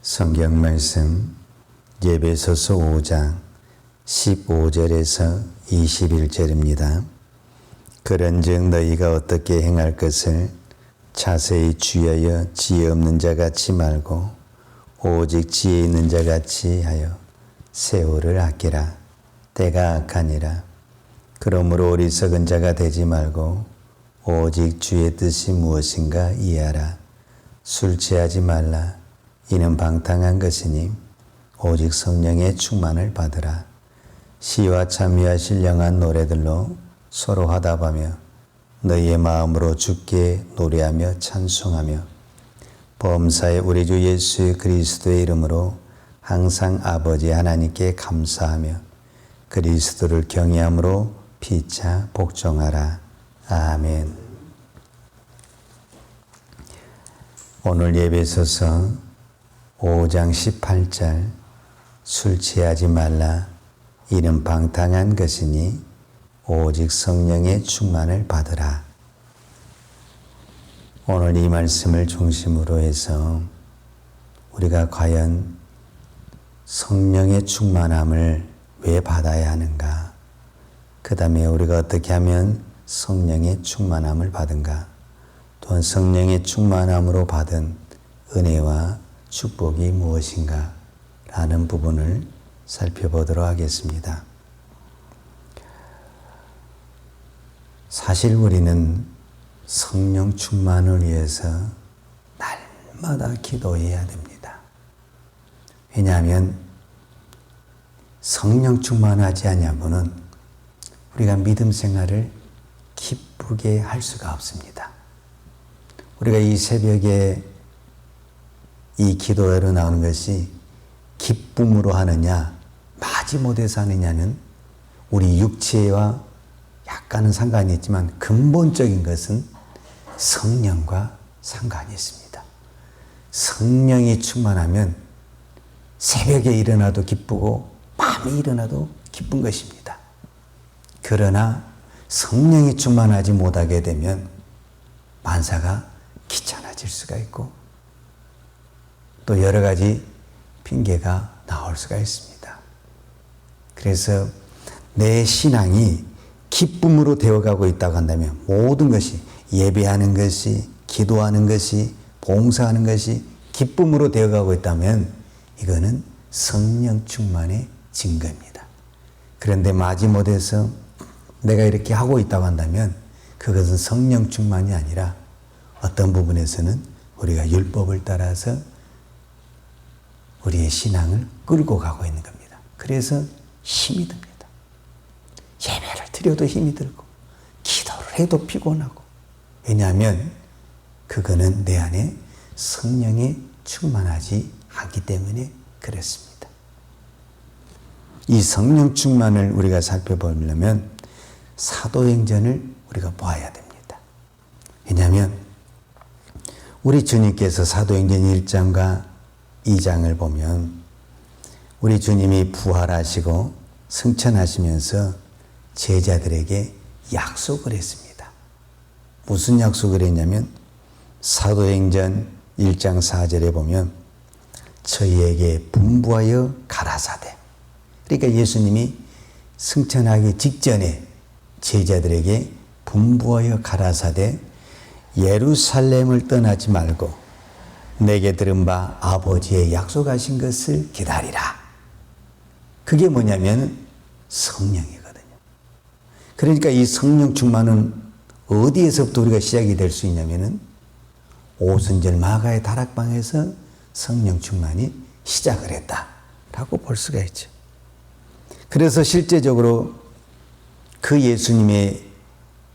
성경 말씀 에베소서 5장 15절에서 21절입니다. 그런즉 너희가 어떻게 행할 것을 자세히 주의하여 지혜 없는 자같이 말고 오직 지혜 있는 자같이 하여 세월을 아끼라. 때가 악하니라. 그러므로 어리석은 자가 되지 말고 오직 주의 뜻이 무엇인가 이해하라. 술 취하지 말라. 이는 방탕한 것이니 오직 성령의 충만을 받으라. 시와 참회와 신령한 노래들로 서로 화답하며 너희의 마음으로 주께 노래하며 찬송하며 범사의 우리 주 예수 그리스도의 이름으로 항상 아버지 하나님께 감사하며 그리스도를 경외함으로 피차 복종하라. 아멘. 오늘 에베소서 5장 18절 술 취하지 말라. 이는 방탕한 것이니 오직 성령의 충만을 받으라. 오늘 이 말씀을 중심으로 해서 우리가 과연 성령의 충만함을 왜 받아야 하는가? 그 다음에 우리가 어떻게 하면 성령의 충만함을 받은가? 또한 성령의 충만함으로 받은 은혜와 축복이 무엇인가? 라는 부분을 살펴보도록 하겠습니다. 사실 우리는 성령 충만을 위해서 날마다 기도해야 됩니다. 왜냐하면 성령 충만하지 않으면은 우리가 믿음 생활을 기쁘게 할 수가 없습니다. 우리가 이 새벽에 이 기도회로 나오는 것이 기쁨으로 하느냐 마지못해서 하느냐는 우리 육체와 약간은 상관이 있지만 근본적인 것은 성령과 상관이 있습니다. 성령이 충만하면 새벽에 일어나도 기쁘고 밤에 일어나도 기쁜 것입니다. 그러나 성령이 충만하지 못하게 되면 만사가 귀찮아질 수가 있고 또 여러 가지 핑계가 나올 수가 있습니다. 그래서 내 신앙이 기쁨으로 되어가고 있다고 한다면 모든 것이 예배하는 것이 기도하는 것이 봉사하는 것이 기쁨으로 되어가고 있다면 이거는 성령 충만의 증거입니다. 그런데 마지못해서 내가 이렇게 하고 있다고 한다면 그것은 성령 충만이 아니라 어떤 부분에서는 우리가 율법을 따라서 우리의 신앙을 끌고 가고 있는 겁니다. 그래서 힘이 듭니다. 예배를 드려도 힘이 들고 기도를 해도 피곤하고 왜냐하면 그거는 내 안에 성령이 충만하지 않기 때문에 그렇습니다. 이 성령 충만을 우리가 살펴보려면 사도행전을 우리가 보아야 됩니다. 왜냐하면 우리 주님께서 사도행전 1장과 2장을 보면 우리 주님이 부활하시고 승천하시면서 제자들에게 약속을 했습니다. 무슨 약속을 했냐면 사도행전 1장 4절에 보면 저희에게 분부하여 가라사대. 그러니까 예수님이 승천하기 직전에 제자들에게 분부하여 가라사대 예루살렘을 떠나지 말고 내게 들은 바 아버지의 약속하신 것을 기다리라. 그게 뭐냐면 성령이거든요. 그러니까 이 성령 충만은 어디에서부터 우리가 시작이 될 수 있냐면은 오순절 마가의 다락방에서 성령 충만이 시작을 했다라고 볼 수가 있죠. 그래서 실제적으로 그 예수님의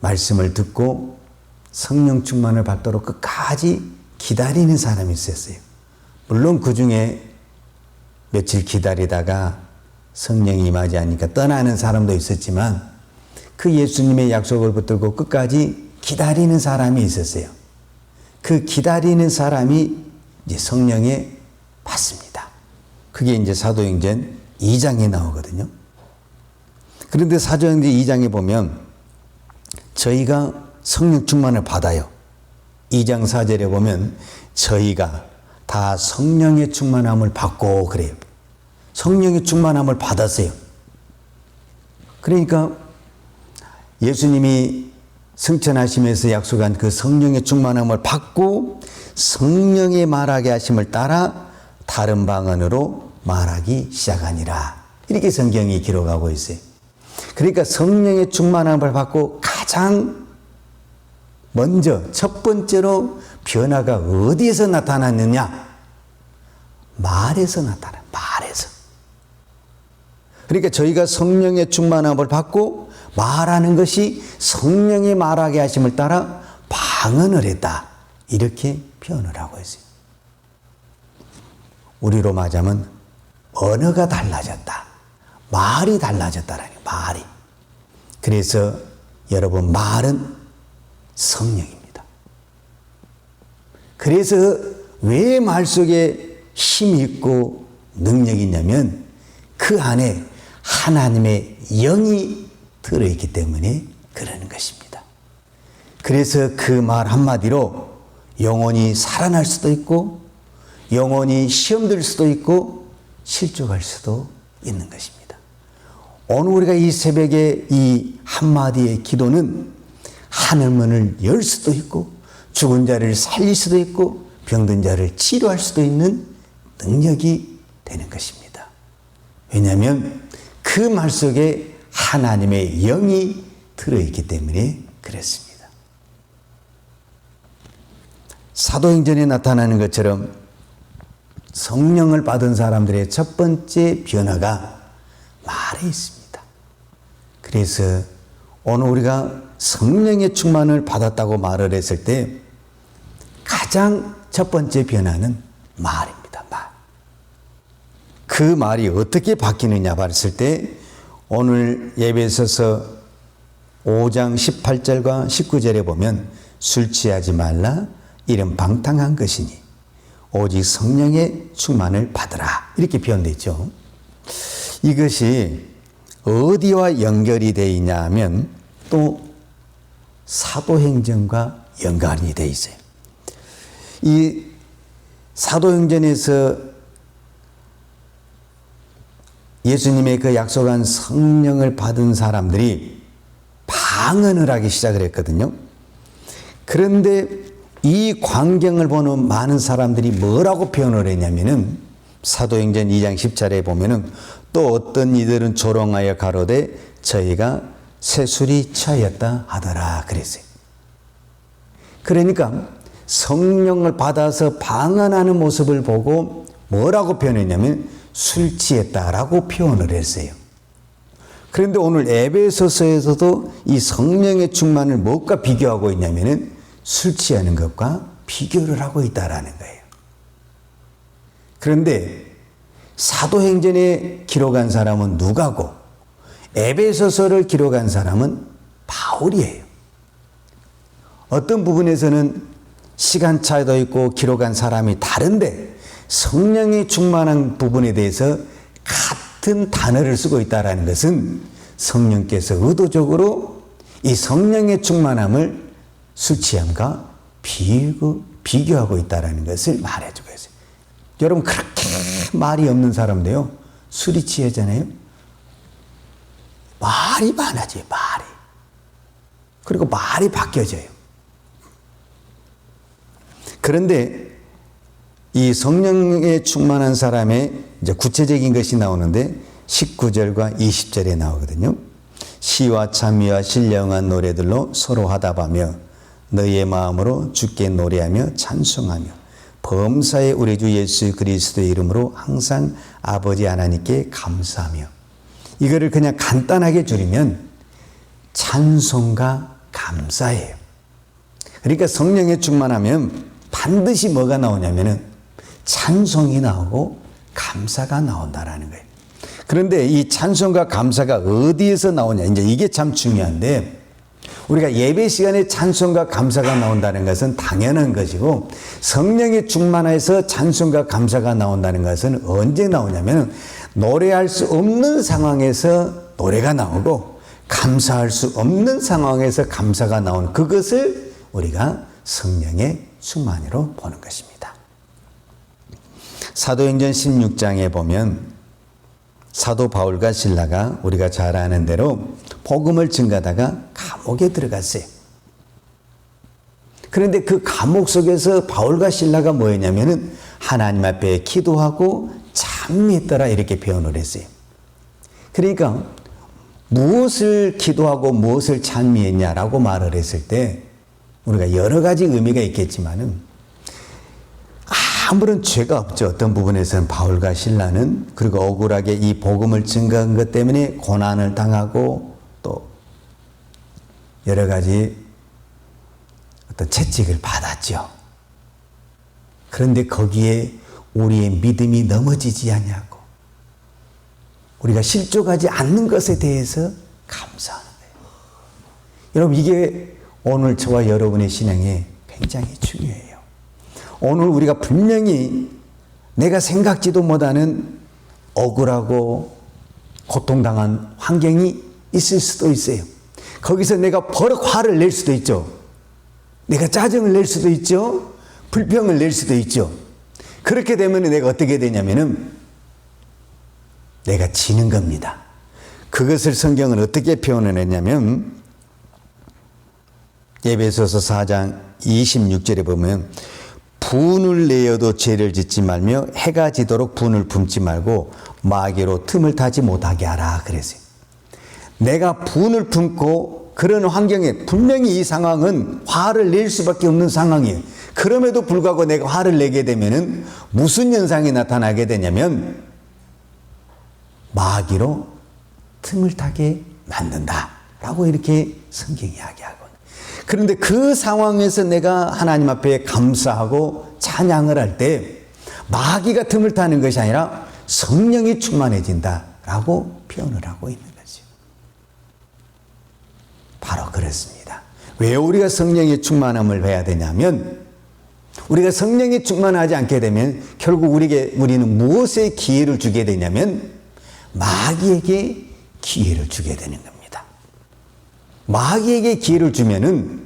말씀을 듣고 성령 충만을 받도록 끝까지 기다리는 사람이 있었어요. 물론 그 중에 며칠 기다리다가 성령이 임하지 않으니까 떠나는 사람도 있었지만 그 예수님의 약속을 붙들고 끝까지 기다리는 사람이 있었어요. 그 기다리는 사람이 이제 성령에 받습니다. 그게 이제 사도행전 2장에 나오거든요. 그런데 사도행전 2장에 보면 저희가 성령 충만을 받아요. 2장 4절에 보면 저희가 다 성령의 충만함을 받고 그래요. 성령의 충만함을 받았어요. 그러니까 예수님이 승천하시면서 약속한 그 성령의 충만함을 받고 성령의 말하게 하심을 따라 다른 방언으로 말하기 시작하니라. 이렇게 성경이 기록하고 있어요. 그러니까 성령의 충만함을 받고 가장 먼저 첫 번째로 변화가 어디에서 나타났느냐? 말에서 나타나. 말에서. 그러니까 저희가 성령의 충만함을 받고 말하는 것이 성령의 말하게 하심을 따라 방언을 했다. 이렇게 표현을 하고 있어요. 우리로 말하자면 언어가 달라졌다. 말이 달라졌다라는 거예요. 말이. 그래서 여러분 말은 성령입니다. 그래서 왜 말 속에 힘이 있고 능력이 있냐면 그 안에 하나님의 영이 들어있기 때문에 그러는 것입니다. 그래서 그 말 한마디로 영혼이 살아날 수도 있고 영혼이 시험될 수도 있고 실족할 수도 있는 것입니다. 오늘 우리가 이 새벽에 이 한마디의 기도는 하늘문을 열 수도 있고 죽은 자를 살릴 수도 있고 병든 자를 치료할 수도 있는 능력이 되는 것입니다. 왜냐하면 그 말 속에 하나님의 영이 들어있기 때문에 그렇습니다. 사도행전에 나타나는 것처럼 성령을 받은 사람들의 첫 번째 변화가 말에 있습니다. 그래서 오늘 우리가 성령의 충만을 받았다고 말을 했을 때 가장 첫 번째 변화는 말입니다. 말. 그 말이 어떻게 바뀌느냐 봤을 때 오늘 예배에서 5장 18절과 19절에 보면 술 취하지 말라 이는 방탕한 것이니 오직 성령의 충만을 받으라 이렇게 표현되어 있죠. 이것이 어디와 연결이 되어 있냐 하면 또 사도행전과 연관이 되어 있어요. 이 사도행전에서 예수님의 그 약속한 성령을 받은 사람들이 방언을 하기 시작을 했거든요. 그런데 이 광경을 보는 많은 사람들이 뭐라고 표현을 했냐면은 사도행전 2장 10절에 보면은 또 어떤 이들은 조롱하여 가로되 저희가 새술이 취하였다 하더라 그랬어요. 그러니까 성령을 받아서 방언하는 모습을 보고 뭐라고 표현했냐면 술 취했다라고 표현을 했어요. 그런데 오늘 에베소서에서도 이 성령의 충만을 무엇과 비교하고 있냐면은 술 취하는 것과 비교를 하고 있다라는 거예요. 그런데 사도행전에 기록한 사람은 누가고 에베소서를 기록한 사람은 바울이에요. 어떤 부분에서는 시간 차이도 있고 기록한 사람이 다른데 성령이 충만한 부분에 대해서 같은 단어를 쓰고 있다는 것은 성령께서 의도적으로 이 성령의 충만함을 술 취함과 비교하고 있다는 것을 말해주고 있어요. 여러분 그렇게 말이 없는 사람도요 술이 취하잖아요. 말이 많아져요. 말이. 그리고 말이 바뀌어져요. 그런데 이 성령에 충만한 사람의 이제 구체적인 것이 나오는데 19절과 20절에 나오거든요. 시와 찬미와 신령한 노래들로 서로 화답하며 너희의 마음으로 주께 노래하며 찬송하며 범사의 우리 주 예수 그리스도의 이름으로 항상 아버지 하나님께 감사하며 이거를 그냥 간단하게 줄이면 찬송과 감사예요. 그러니까 성령에 충만하면 반드시 뭐가 나오냐면은 찬송이 나오고 감사가 나온다라는 거예요. 그런데 이 찬송과 감사가 어디에서 나오냐 이제 이게 참 중요한데 우리가 예배 시간에 찬송과 감사가 나온다는 것은 당연한 것이고 성령에 충만해서 찬송과 감사가 나온다는 것은 언제 나오냐면 노래할 수 없는 상황에서 노래가 나오고 감사할 수 없는 상황에서 감사가 나오는 그것을 우리가 성령의 충만으로 보는 것입니다. 사도행전 16장에 보면 사도 바울과 실라가 우리가 잘 아는 대로 복음을 증가하다가 감옥에 들어갔어요. 그런데 그 감옥 속에서 바울과 실라가 뭐였냐면은 하나님 앞에 기도하고 찬미했더라 이렇게 표현을 했어요. 그러니까 무엇을 기도하고 무엇을 찬미했냐라고 말을 했을 때 우리가 여러 가지 의미가 있겠지만은 아무런 죄가 없죠. 어떤 부분에서는 바울과 실라는 그리고 억울하게 이 복음을 증거한 것 때문에 고난을 당하고 또 여러 가지 어떤 채찍을 받았죠. 그런데 거기에 우리의 믿음이 넘어지지 않냐고 우리가 실족하지 않는 것에 대해서 감사하는 거예요. 여러분 이게 오늘 저와 여러분의 신앙에 굉장히 중요해요. 오늘 우리가 분명히 내가 생각지도 못하는 억울하고 고통당한 환경이 있을 수도 있어요. 거기서 내가 버럭 화를 낼 수도 있죠. 내가 짜증을 낼 수도 있죠. 불평을 낼 수도 있죠. 그렇게 되면 내가 어떻게 되냐면은 내가 지는 겁니다. 그것을 성경은 어떻게 표현을 했냐면 에베소서 4장 26절에 보면 분을 내어도 죄를 짓지 말며 해가 지도록 분을 품지 말고 마귀로 틈을 타지 못하게 하라 그랬어요. 내가 분을 품고 그런 환경에 분명히 이 상황은 화를 낼 수밖에 없는 상황이에요. 그럼에도 불구하고 내가 화를 내게 되면은 무슨 현상이 나타나게 되냐면 마귀로 틈을 타게 만든다라고 이렇게 성경이 이야기하고 그런데 그 상황에서 내가 하나님 앞에 감사하고 찬양을 할 때 마귀가 틈을 타는 것이 아니라 성령이 충만해진다라고 표현을 하고 있는 거죠. 바로 그렇습니다. 왜 우리가 성령의 충만함을 해야 되냐면 우리가 성령이 충만하지 않게 되면 결국 우리는 무엇에 기회를 주게 되냐면 마귀에게 기회를 주게 되는 겁니다. 마귀에게 기회를 주면은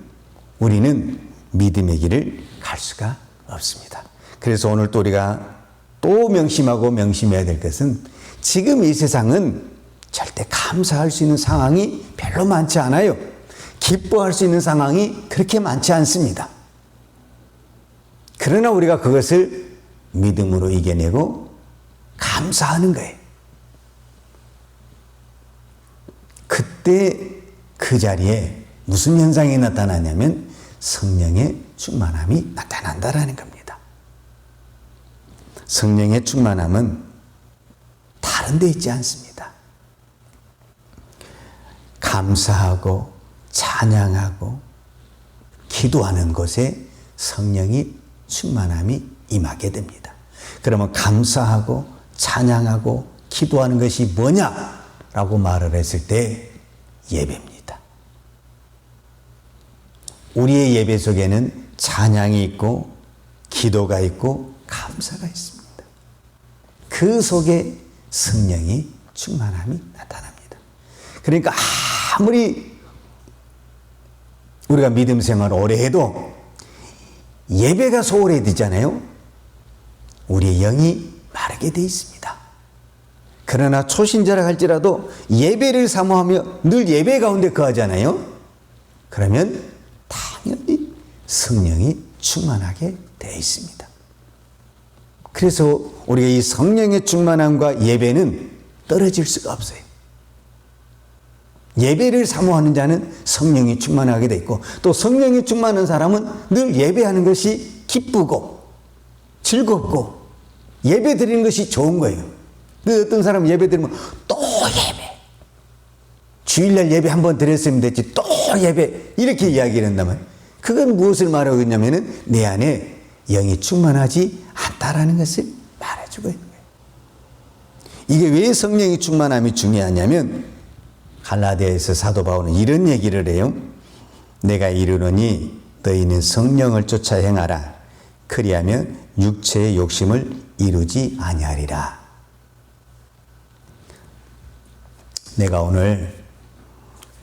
우리는 믿음의 길을 갈 수가 없습니다. 그래서 오늘 또 우리가 또 명심하고 명심해야 될 것은 지금 이 세상은 절대 감사할 수 있는 상황이 별로 많지 않아요. 기뻐할 수 있는 상황이 그렇게 많지 않습니다. 그러나 우리가 그것을 믿음으로 이겨내고 감사하는 거예요. 그때 그 자리에 무슨 현상이 나타나냐면 성령의 충만함이 나타난다라는 겁니다. 성령의 충만함은 다른 데 있지 않습니다. 감사하고 찬양하고 기도하는 곳에 성령이 충만함이 임하게 됩니다. 그러면 감사하고 찬양하고 기도하는 것이 뭐냐라고 말을 했을 때 예배입니다. 우리의 예배 속에는 찬양이 있고 기도가 있고 감사가 있습니다. 그 속에 성령이 충만함이 나타납니다. 그러니까 아무리 우리가 믿음 생활을 오래 해도 예배가 소홀해지잖아요. 우리의 영이 마르게 돼 있습니다. 그러나 초신자라 할지라도 예배를 사모하며 늘 예배 가운데 거하잖아요. 그러면 당연히 성령이 충만하게 되어 있습니다. 그래서 우리가 이 성령의 충만함과 예배는 떨어질 수가 없어요. 예배를 사모하는 자는 성령이 충만하게 되어 있고 또 성령이 충만한 사람은 늘 예배하는 것이 기쁘고 즐겁고 예배 드리는 것이 좋은 거예요. 어떤 사람은 예배 드리면 또 예배, 주일날 예배 한번 드렸으면 됐지 또 예배 이렇게 이야기를 한다면 그건 무엇을 말하고 있냐면 내 안에 영이 충만하지 않다라는 것을 말해주고 있는 거예요. 이게 왜 성령이 충만함이 중요하냐면 갈라디아에서 사도 바울은 이런 얘기를 해요. 내가 이르노니 너희는 성령을 쫓아 행하라. 그리하면 육체의 욕심을 이루지 아니하리라. 내가 오늘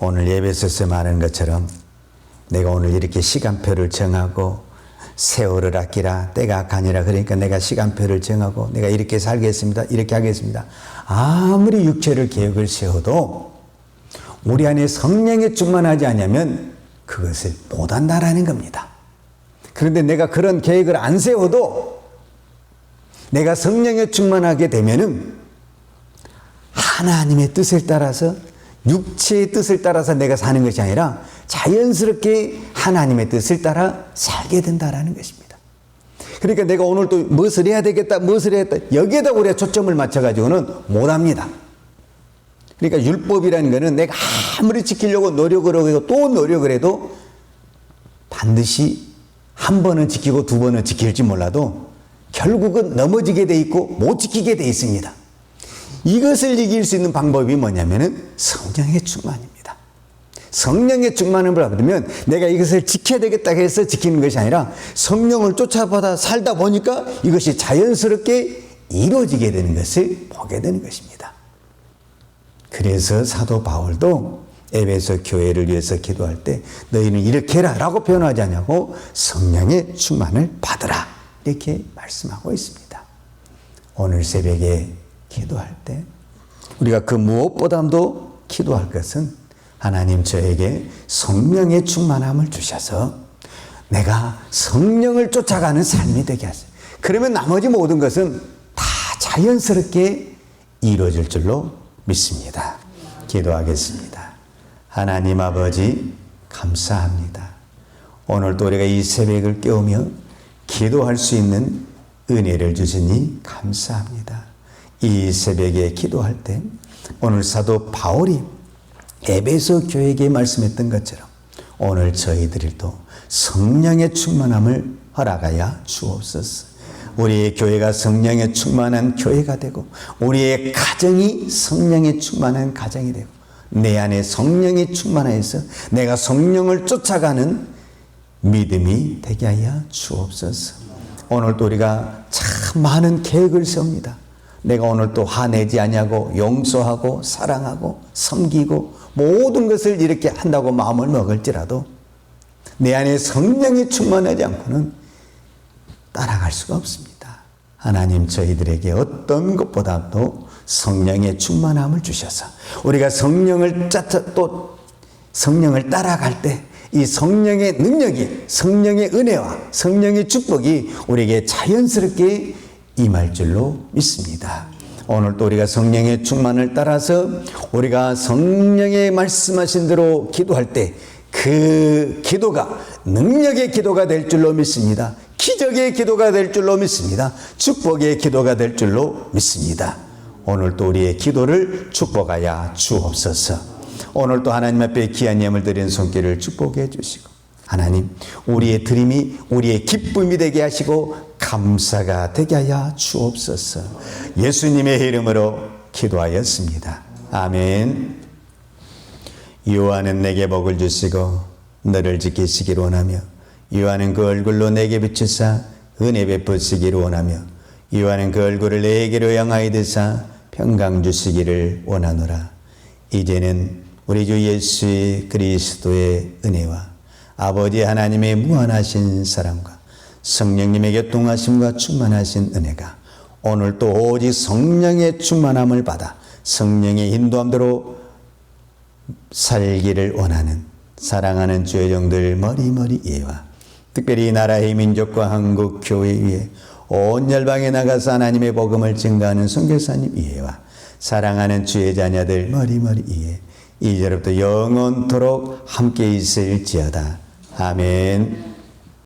예배에서 말하는 것처럼 내가 오늘 이렇게 시간표를 정하고 세월을 아끼라 때가 가니라. 그러니까 내가 시간표를 정하고 내가 이렇게 살겠습니다, 이렇게 하겠습니다. 아무리 육체를 계획을 세워도 우리 안에 성령에 충만하지 않으면 그것을 못한다라는 겁니다. 그런데 내가 그런 계획을 안 세워도 내가 성령에 충만하게 되면은 하나님의 뜻을 따라서, 육체의 뜻을 따라서 내가 사는 것이 아니라 자연스럽게 하나님의 뜻을 따라 살게 된다라는 것입니다. 그러니까 내가 오늘 또 무엇을 해야 되겠다, 무엇을 해야겠다, 여기에다 우리가 초점을 맞춰가지고는 못합니다. 그러니까 율법이라는 것은 내가 아무리 지키려고 노력을 하고 또 노력을 해도 반드시 한 번은 지키고 두 번은 지킬지 몰라도 결국은 넘어지게 돼 있고 못 지키게 돼 있습니다. 이것을 이길 수 있는 방법이 뭐냐면은 성령의 충만입니다. 성령의 충만을 받으면 내가 이것을 지켜야 되겠다 해서 지키는 것이 아니라 성령을 쫓아받아 살다 보니까 이것이 자연스럽게 이루어지게 되는 것을 보게 되는 것입니다. 그래서 사도 바울도 에베소 교회를 위해서 기도할 때 너희는 이렇게 해라 라고 표현하지 않냐고 성령의 충만을 받으라 이렇게 말씀하고 있습니다. 오늘 새벽에 기도할 때 우리가 그 무엇보다도 기도할 것은 하나님 저에게 성령의 충만함을 주셔서 내가 성령을 쫓아가는 삶이 되게 하세요. 그러면 나머지 모든 것은 다 자연스럽게 이루어질 줄로 믿습니다. 기도하겠습니다. 하나님 아버지 감사합니다. 오늘도 우리가 이 새벽을 깨우며 기도할 수 있는 은혜를 주시니 감사합니다. 이 새벽에 기도할 때 오늘 사도 바울이 에베소 교회에게 말씀했던 것처럼 오늘 저희들도 성령의 충만함을 허락하여 주옵소서. 우리의 교회가 성령의 충만한 교회가 되고 우리의 가정이 성령의 충만한 가정이 되고 내 안에 성령이 충만해서 내가 성령을 쫓아가는 믿음이 되게 하여 주옵소서. 오늘도 우리가 참 많은 계획을 세웁니다. 내가 오늘 또 화내지 않냐고 용서하고 사랑하고 섬기고 모든 것을 이렇게 한다고 마음을 먹을지라도 내 안에 성령이 충만하지 않고는 따라갈 수가 없습니다. 하나님 저희들에게 어떤 것보다도 성령의 충만함을 주셔서 우리가 성령을 따라갈 때 이 성령의 능력이, 성령의 은혜와 성령의 축복이 우리에게 자연스럽게 임할 줄로 믿습니다. 오늘 또 우리가 성령의 충만을 따라서 우리가 성령의 말씀하신 대로 기도할 때 그 기도가 능력의 기도가 될 줄로 믿습니다. 기적의 기도가 될 줄로 믿습니다. 축복의 기도가 될 줄로 믿습니다. 오늘 또 우리의 기도를 축복하여 주옵소서. 오늘 또 하나님 앞에 귀한 예물 드리는 손길을 축복해 주시고 하나님 우리의 드림이 우리의 기쁨이 되게 하시고 감사가 되게 하여 주옵소서. 예수님의 이름으로 기도하였습니다. 아멘. 여호와는 내게 복을 주시고 너를 지키시기를 원하며 여호와는 그 얼굴로 내게 비추사 은혜 베푸시기를 원하며 여호와는 그 얼굴을 내게로 향하여 드사 평강 주시기를 원하노라. 이제는 우리 주 예수 그리스도의 은혜와 아버지 하나님의 무한하신 사랑과 성령님의 교통하심과 충만하신 은혜가 오늘 또 오직 성령의 충만함을 받아 성령의 인도함대로 살기를 원하는 사랑하는 주의 종들 머리머리 예와 특별히 나라의 민족과 한국 교회 위에 온 열방에 나가서 하나님의 복음을 증거하는 선교사님 이해와 사랑하는 주의 자녀들 머리머리 이해 이제부터 영원토록 함께 있을지어다. 아멘.